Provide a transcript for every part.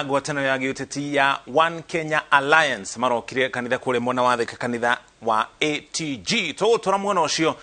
Ngwatano ya giuteti ya One Kenya Alliance marokire kanitha kule mwana wa thika kanitha wa ATG to tora mwana ucio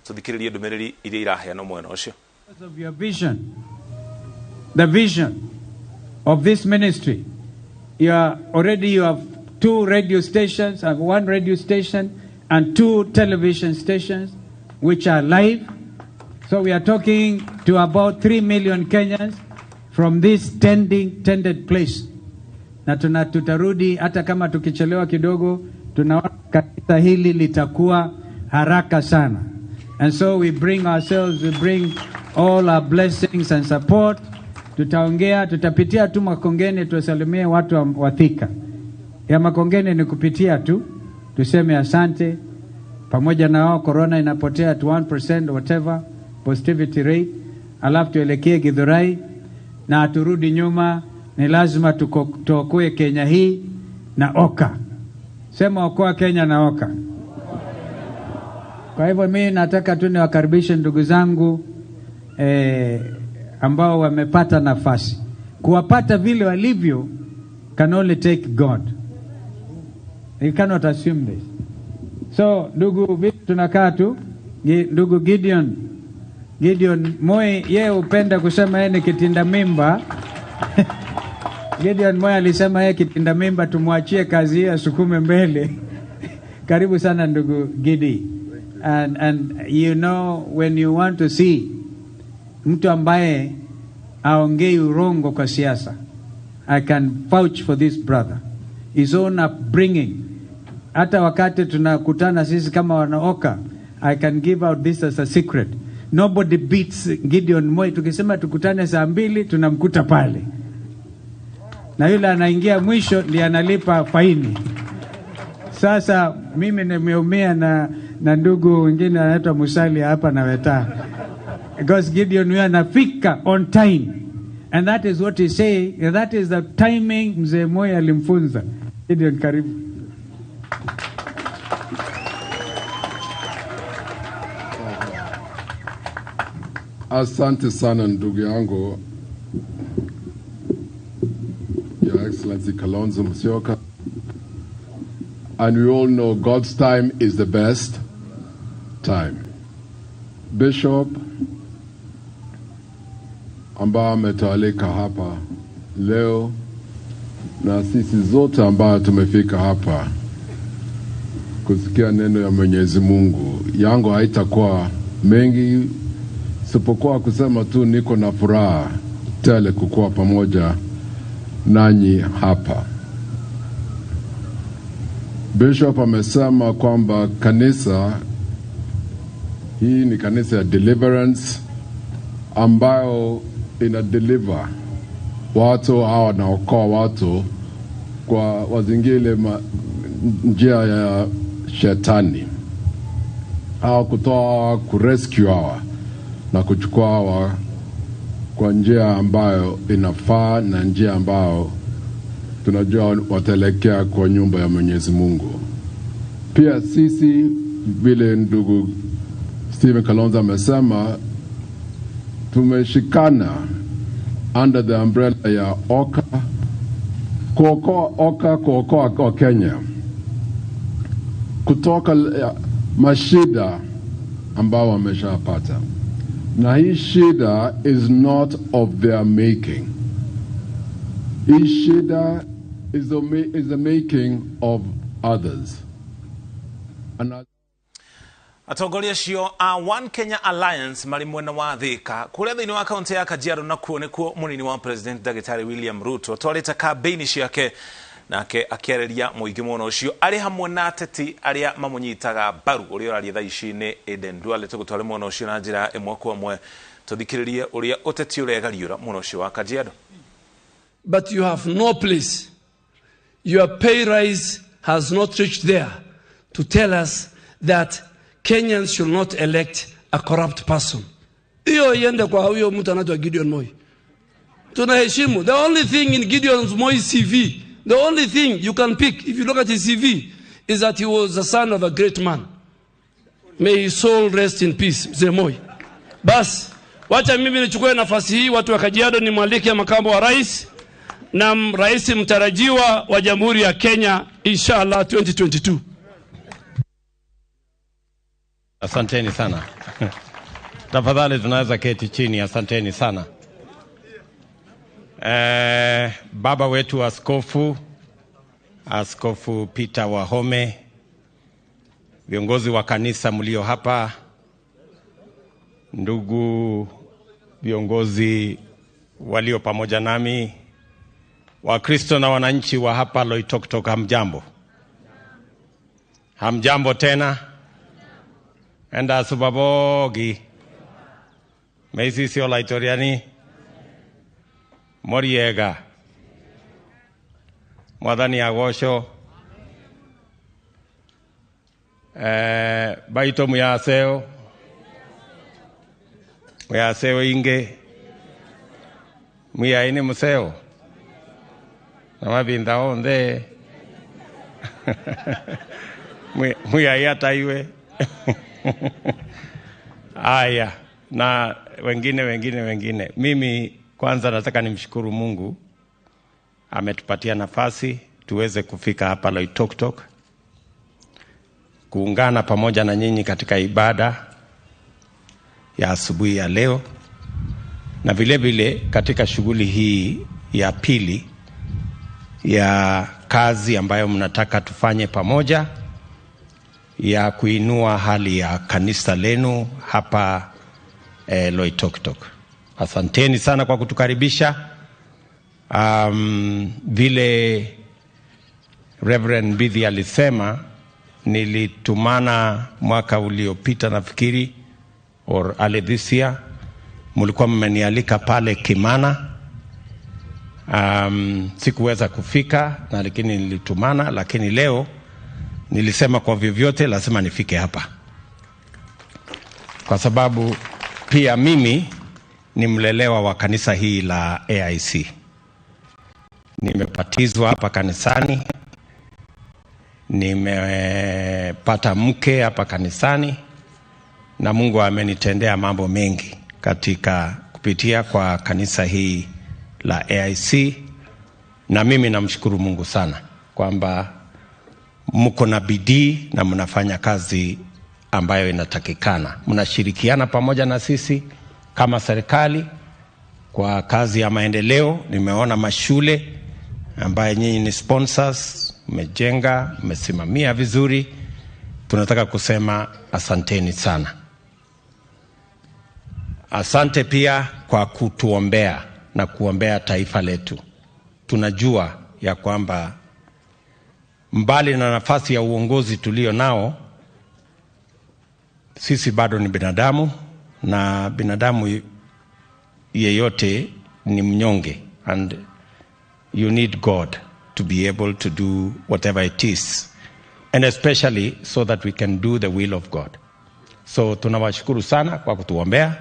tuthikiririe ndumiriri iria irahya no mwana ucio. Of your vision, the vision of this ministry, you have 2 radio stations, 1 radio station and 2 television stations which are live. So we are talking to about 3 million Kenyans from this tended place. Na tutarudi hata kama tukichelewa kidogo, tunaona kanisa hili litakuwa haraka sana. And so we bring all our blessings and support. Tutaongea, tutapitia tu Makongeni tuwasalimie watu wa Thika. Ya Makongeni ni kupitia tu, tuseme asante. Pamoja na wao corona inapotea at 1% whatever positivity rate. Alafu tuelekee Githurai na turudi nyuma. Ni lazima tuokoe Kenya hii na Oka. Sema okoa Kenya na Oka. Kwa hivyo mimi nataka tu niwakaribishe ndugu zangu ambao wamepata nafasi. Kuwapata vile walivyo can only take God. You cannot assume this. So ndugu tunakaa tu, ndugu Gideon Moi yeye upenda kusema yeye ni kitinda mimba. Gideon Moi alisema yeye kitinda mimba, tumwachie kazi hii asukume mbele. Karibu sana ndugu Gidi. And you know, when you want to see mtu ambaye aongei urongo kwa siasa, I can vouch for this brother. His own upbringing. Hata wakati tunakutana sisi kama wanaoka, I can give out this as a secret. Nobody beats Gideon Moi. Tukisema tukutane saa 2 tunamkuta pale. Na yule anaingia mwisho ndiye analipa faini. Sasa mimi nimeumia na ndugu wengine anaitwa Musali hapa na Weta. Because Gideon Moi anafika on time. And that is what he say. That is the timing mzee Moi alimfunza. Gideon, karibu. Asante sana ndugu yangu, Your Excellency Kalonzo Musyoka. And we all know God's time is the best time. Bishop ambao ametualika hapa leo na sisi zote ambao tumefika hapa kusikia neno ya Mwenyezi Mungu, yangu haitakuwa mengi sipokuwa kusema tu niko na furaha tele kukuwa pamoja nanyi hapa. Bishop amesema kwamba kanisa hii ni kanisa ya deliverance ambayo ina deliver watu hawa na okoa watu kwa wazingile njia ya shetani. Hawa kutoa kurescue hawa na kuchukua hawa kwa njia ambayo inafaa na njia ambayo tunajua wataelekea kwa nyumba ya Mwenyezi Mungu. Pia sisi vile ndugu Stephen Kalonzo amesema, tumeshikana under the umbrella ya Oka, kuokoa kwa Kenya kutoka mashida ambao wameshapata. Na hii shida is not of their making. Hii shida is the making of others. Atongoria cio a One Kenya Alliance mari mwena wa Thika kuria thiini wa kaunti ya Kajiado nakuo nikuo munini wa President Dagitari William Ruto twarite campaign ciake nake akiareria muingi muno ucio ari hamwe na ateti aria mamunyitaga baru uria ari tha ici ni Eden Duale tugutware muno ucio na njira imwe kwa mwe tuthikiririe uria uteti uregariura muno ucio wa Kajiado. But you have no place. Your pay rise has not reached there to tell us that Kenyans should not elect a corrupt person. Hiyo iende kwa huyo mtu anaitwa Gideon Moi. Tunaheshimu. The only thing in Gideon Moi's CV, the only thing you can pick if you look at his CV is that he was the son of a great man. May his soul rest in peace, Mzee Moi. Bas, wacha mimi nichukue nafasi hii watu wa Kajiado ni mwalike makamu wa rais na rais mtarajiwa wa Jamhuri ya Kenya inshallah 2022. Asanteni sana. Tafadhali tunaweza keti chini. Asanteni sana. Baba wetu Askofu Peter Wahome, viongozi wa kanisa mlio hapa, ndugu viongozi walio pamoja nami, Wakristo na wananchi wa hapa Loitoktok, hamjambo? Hamjambo tena? Enda subabogi. Meisi sio laitoriani. Moriega. Mwadhani agosho. Baito muyaseo. Muyaseo inge. Muyaini museo. Namabinda onde. Muyayata iwe. Aya, na wengine. Mimi kwanza nataka nimshukuru Mungu, ametupatia nafasi tuweze kufika hapa Loitoktok, kuungana pamoja na nyinyi katika ibada ya asubuhi ya leo, na vile vile katika shughuli hii ya pili ya kazi ambayo mnataka tufanye pamoja, ya kuinua hali ya kanisa lenu hapa Loitoktok. Asanteni sana kwa kutukaribisha. Vile Reverend Bidhi alisema, nilitumana mwaka uliopita nafikiri, or early this year, mulikuwa mmenialika pale Kimana. Sikuweza kufika, na lakini nilitumana, lakini leo nilisema kwa vyovyote lazima nifike hapa, kwa sababu pia mimi ni mlelewa wa kanisa hii la AIC. Nimebatizwa hapa kanisani, nimepata mke hapa kanisani, na Mungu amenitendea mambo mengi katika kupitia kwa kanisa hii la AIC, na mimi namshukuru Mungu sana kwamba mko na bidii na mnafanya kazi ambayo inatakikana. Mnashirikiana pamoja na sisi kama serikali kwa kazi ya maendeleo. Nimeona mashule ambaye nyinyi ni sponsors, mmejenga, mmesimamia vizuri. Tunataka kusema asanteni sana. Asante pia kwa kutuombea na kuombea taifa letu. Tunajua ya kwamba mbali na nafasi ya uongozi tulio nao, sisi bado ni binadamu, na binadamu yeyote ni mnyonge, and you need God to be able to do whatever it is, and especially so that we can do the will of God. So tunawashukuru sana kwa kutuombea,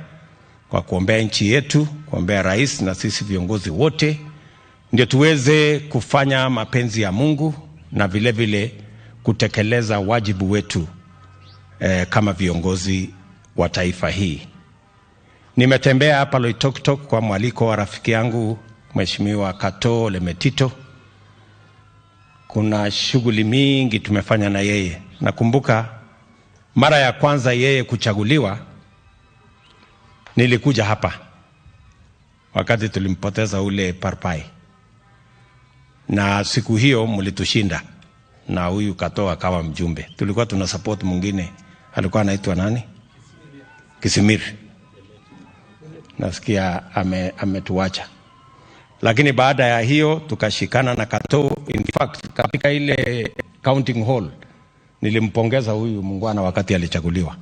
kwa kuombea nchi yetu, kuombea rais na sisi viongozi wote, ndio tuweze kufanya mapenzi ya Mungu na vile vile kutekeleza wajibu wetu kama viongozi wa taifa hii. Nimetembea hapa Loitoktok kwa mwaliko wa rafiki yangu Mheshimiwa Kato Lemetito. Kuna shughuli mingi tumefanya na yeye. Nakumbuka mara ya kwanza yeye kuchaguliwa, nilikuja hapa wakati tulimpoteza ule Parpai, na siku hiyo mlitushinda na huyu Kato akawa mjumbe. Tulikuwa tuna support mwingine, alikuwa anaitwa nani? Kisimir. Nasikia ametuacha. Lakini baada ya hiyo tukashikana na Kato. In fact, katika ile counting hall nilimpongeza huyu mungwana wakati alichaguliwa,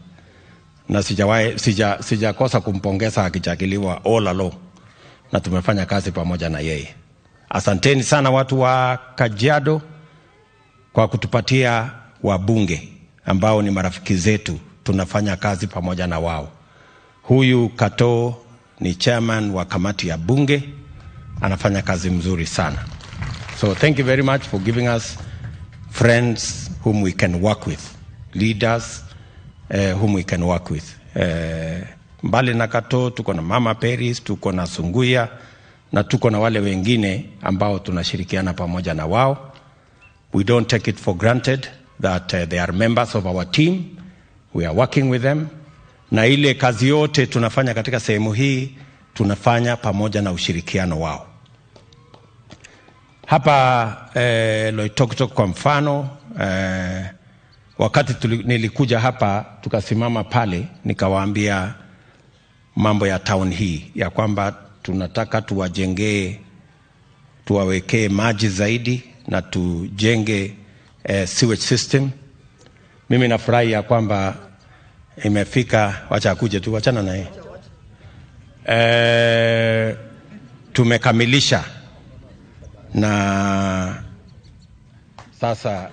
na sijakosa kumpongeza akichaguliwa all along, na tumefanya kazi pamoja na yeye. Asanteni sana watu wa Kajiado kwa kutupatia wabunge ambao ni marafiki zetu, tunafanya kazi pamoja na wao. Huyu Kato ni chairman wa kamati ya bunge, anafanya kazi mzuri sana. So thank you very much for giving us friends whom we can work with, leaders whom we can work with. Mbali na Kato tuko na Mama Peris, tuko na Sunguya, na tuko na wale wengine ambao tunashirikiana pamoja na wao. We don't take it for granted that they are members of our team. We are working with them. Na ile kazi yote tunafanya katika sehemu hii tunafanya pamoja na ushirikiano wao. Hapa Loitoktok kwa mfano, wakati nilikuja hapa tukasimama pale nikawaambia mambo ya town hii ya kwamba tunataka tuwawekee maji zaidi na tujenge sewage system. Mimi nafurahi ya kwamba imefika, wacha akuje tu, wachana na yeye. Tumekamilisha na sasa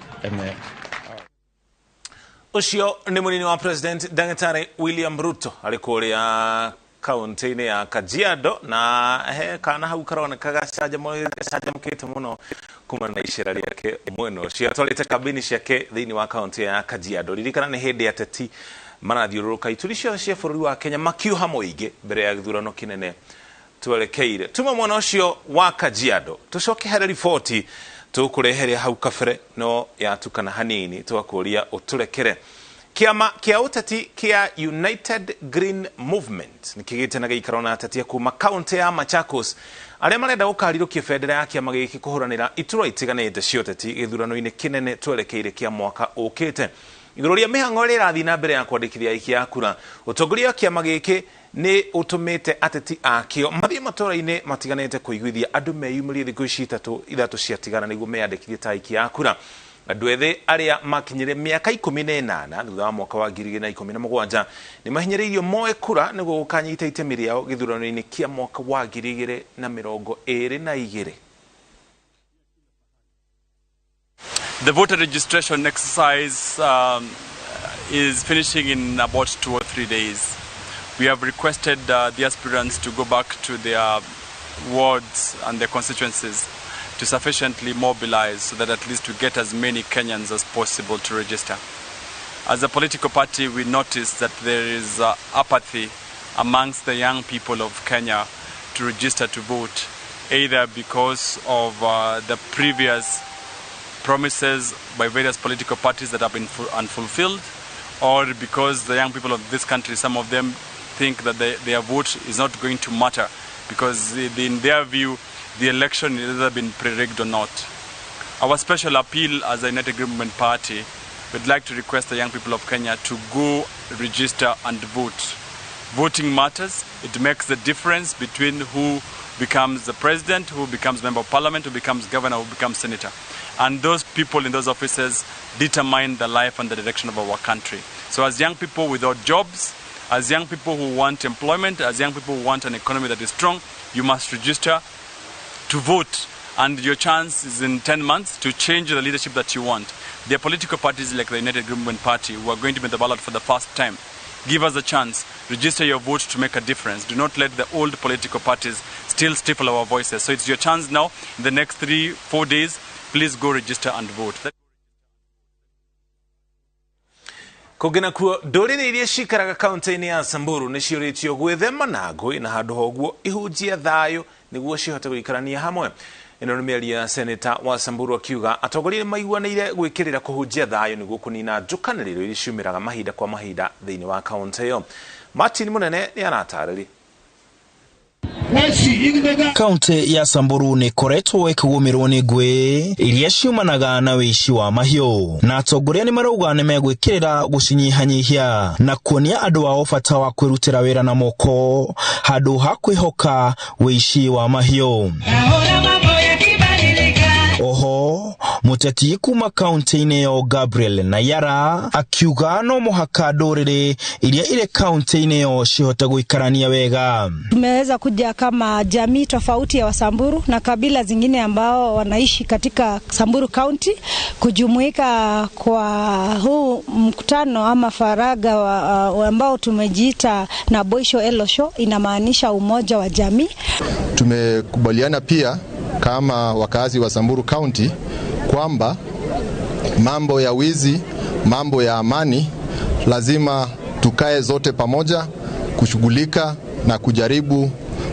Ucio ni munini wa President Daktari William Ruto alikuria kaunti-ini ya Kajiado na kana hau karonekaga mukite muno kuma na icera riake mweno cio atwarite kabini ciake thiini wa kaunti ya Kajiado. Ririkana ni hindi ateti marathiururuka ituri cio cia bururi wa Kenya makiuha muingi mbere ya githurano kinene twerekeire. Tuma mwana ucio wa Kajiado tucoke hari riboti tukureheria hau kabere no yatukana hanini twakuria uturekere. Kiama kia uteti kia United Green Movement nikigite na giikaro na ateti kuma kaunti ya Machakos aria marenda gukarirukia federa ya kiama giki kuhuranira itura itiganite cia uteti githurano-ini kinene twerekeire kia mwaka ukite. Iguru ria mihango ria irathi na mbere ya kwandikithia aiki a kura, utongoria kiama giki ni utumite ateti akio mathie matora-ini matiganite kuiguithia andu meyumirie thiku ici ithatu ciatigana niguo meyandikithie ta aiki a kura. Andu ethĩ aria makinyire miaka 18 thutha wa mwaka wa 2017 ni mahinyĩrĩirio moe kura niguo gukanyita itemi riao githurano-ini kia mwaka wa 2022. The voter registration exercise is finishing in about 2 or 3 days. We have requested the aspirants to go back to their wards and their constituencies to sufficiently mobilize so that at least we get as many Kenyans as possible to register. As a political party, we notice that there is apathy amongst the young people of Kenya to register to vote, either because of the previous promises by various political parties that have been unfulfilled, or because the young people of this country, some of them think that their vote is not going to matter because in their view the election has either been pre-rigged or not. Our special appeal as a United Green Movement Party, we'd like to request the young people of Kenya to go register and vote. Voting matters. It makes the difference between who becomes the president, who becomes member of parliament, who becomes governor, who becomes senator. And those people in those offices determine the life and the direction of our country. So as young people without jobs, as young people who want employment, as young people who want an economy that is strong, you must register to vote. And your chance is in 10 months to change the leadership that you want. There are political parties like the United Green Movement Party who are going to be on the ballot for the first time. Give us a chance. Register your vote to make a difference. Do not let the old political parties still stifle our voices. So it's your chance now. In the next 3-4 days, please go register and vote. Kugina kuo ndũrĩrĩ iria cikaraga kaunti-ini ya Samburu nĩ ciũrĩtio gwĩthema na ngũĩ na handũ hoguo ihunjia thayũ nĩguo cihote gũikarania hamwe. Ĩno nĩ mĩario ya seneta wa Samburu akiuga atongoria nĩ maiguanĩire gwĩkĩrĩra kũhunjia thayũ nĩguo kũnina njũkanĩrĩro iria ciumĩraga mahinda kwa mahinda thĩinĩ wa kaunti ĩyo. Martin Munene nĩ aratarĩria. Kaunti ya Samburu ni koretwo ikigumirwo ni ngui iria ciumanaga na wici wa mahiũ na atongoria ni marauga ni megwikirira gucinyihanyihia na kuonia andu ao bata wa kwirutira wira na moko handu ha kwihoka wici wa mahiũ. Oho muteti kuma kaunti-ini yo Gabriel Nayara akiuga no muhaka ndũrĩrĩ iria ile kaunti-ini yo cihote gũikarania wega. Tumeweza kuja kama jamii tofauti ya Wasamburu na kabila zingine ambao wanaishi katika Samburu County kujumuika kwa huu mkutano ama faraga ambao tumejiita na Boisho Elosho, inamaanisha umoja wa jamii. Tumekubaliana pia kama wakazi wa Samburu County kwamba mambo ya wizi, mambo ya amani lazima tukae zote pamoja kushughulika na kujaribu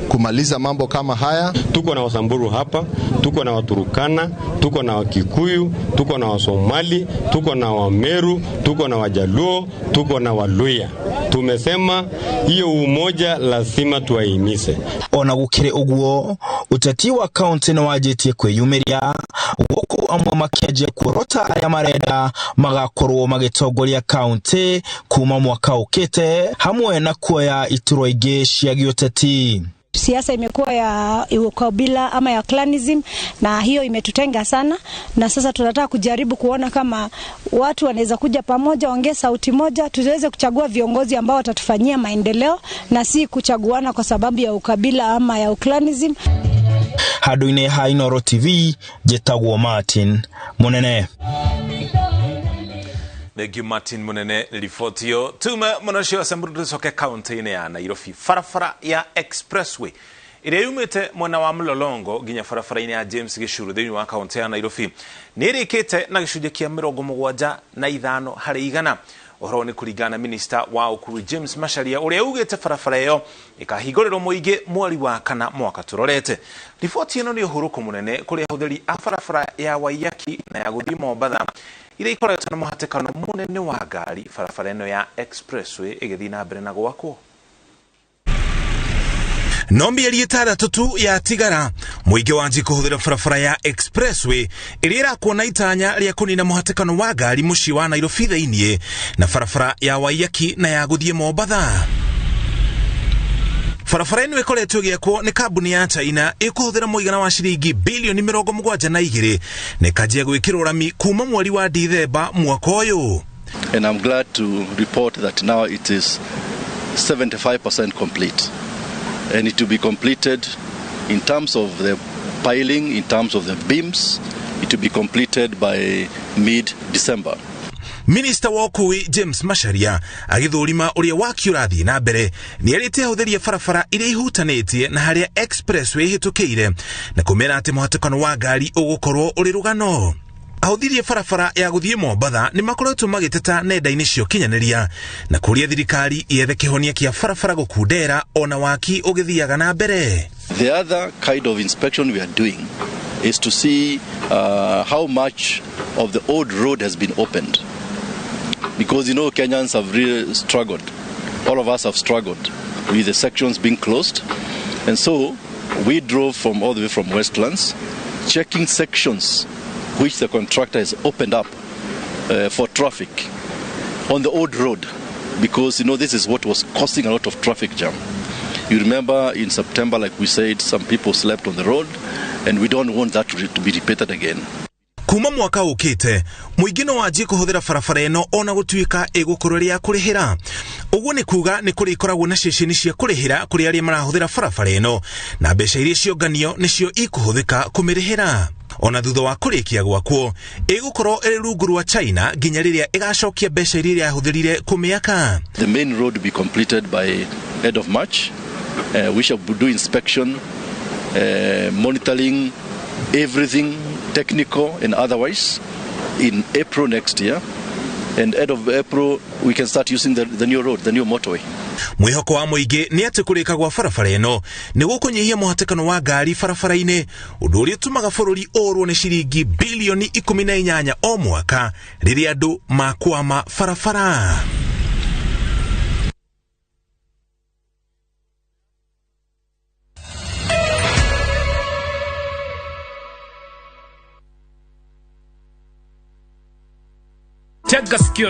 kumaliza mambo kama haya. Tuko na Wasamburu hapa, tuko na Waturukana, tuko na Wakikuyu, tuko na Wasomali, tuko na Wameru, tuko na Wajaluo, tuko na Waluya. Tumesema hiyo umoja lazima tuwahimize. Ona gukire uguo uteti wa county no wajitie kwiyumiria guku amwe makiaje kurota aya marenda magakorwo magitogoria county kuma mwaka ukite hamwe na kuoya ituro ingi cia giuteti. Siasa imekuwa ya ukabila ama ya clanism, na hiyo imetutenga sana, na sasa tunataka kujaribu kuona kama watu wanaweza kuja pamoja, ongea sauti moja, tuweze kuchagua viongozi ambao watatufanyia maendeleo na si kuchaguana kwa sababu ya ukabila ama ya clanism. Haduine ha Inooro TV, Jetagwo Martin Munene. Negi Martin Munene ripotio. Tume monashio Samburu soke county ya Nairobi. Farafara ya expressway ire yumete mwana wa Mlolongo ginya farafara ya James Gishuru thini wa county ya Nairobi nirikite na gicunje kia 75 hari igana. Ohoro ni kurigana minister wa ukuru James Macharia uria ugete farafara yo ikahigorero muige mwari wa kana mwaka turorete. Ripoti ino ni uhuruko munene kuri hutheri afarafara ya Waiyaki na ya guthii Mombasa ire ikoretwo na muhatekano munene wa ngari farafara ino ya expressway igithii na mbere na gwakwo. Nombi elietara tutu ya tigara muige wanji kuhuthira farafara ya expressway irira kuona itanya ria kunina muhatekano wa ngari muci wa Nairobi thiini na farafara ya Waiyaki na ya guthii Mombasa. Farafara ino ikoretwo giakwo ni kambuni ya China ikuhuthira muigana wa shilingi bilioni 72 ne kajia gwikirwo rami kuma mweri wa Dithemba mwaka uyu. And I'm glad to report that now it is 75% complete. And it will be completed in terms of the piling, in terms of the beams. It will be completed by mid-December. Minister wa ukui James Macharia agithurima uria wakiurathi na mbere ni erite hutheria farafara iria ihutanetie na haria expressway hitukire na kumera ati muhatekano wa ngari ugukorwo uri rugano. Ahuthirie farafara ya guthii Mombasa ni makoretwo magiteta nenda-ini cio kinyaniria na kuria thirikari yethe kihonia kia farafara gukundera ona waki ugithiaga na mbere. The other kind of inspection we are doing is to see how much of the old road has been opened. Because Kenyans have really struggled. All of us have struggled with the sections being closed. And so we drove from all the way from Westlands, checking sections which the contractor has opened up for traffic on the old road, because this is what was causing a lot of traffic jam. You remember in September, like we said, some people slept on the road, and we don't want that to be repeated again. Kuma mwaka ukite muigino waji kuhuthira farafara eno ona gutuika igukorwo ya kurihira. Uguo ni kuga ni kuri ikoragwo na ceceni cia kurihira kuri aria marahuthira farafara eno na mbeca iria cionganio nicio ikuhuthika kumirihira. Ona thutha wa kurikia gwakwo igukorwo iri rungu rwa China ginya riria igacokia mbeca iria yahuthirire kumiaka. The main road will be completed by end of March. We shall do inspection, monitoring everything technical and otherwise in April next year, and end of April we can start using the new road, the new motorway. Mwihoko wa muingi ni ati kurika gwa farafara eno ni gukunyihia muhatekano wa ngari farafara-ini undu uria tumaga bururi orwo ni shilingi bilioni 18 o mwaka riria andu makwama farafara. Tega sikio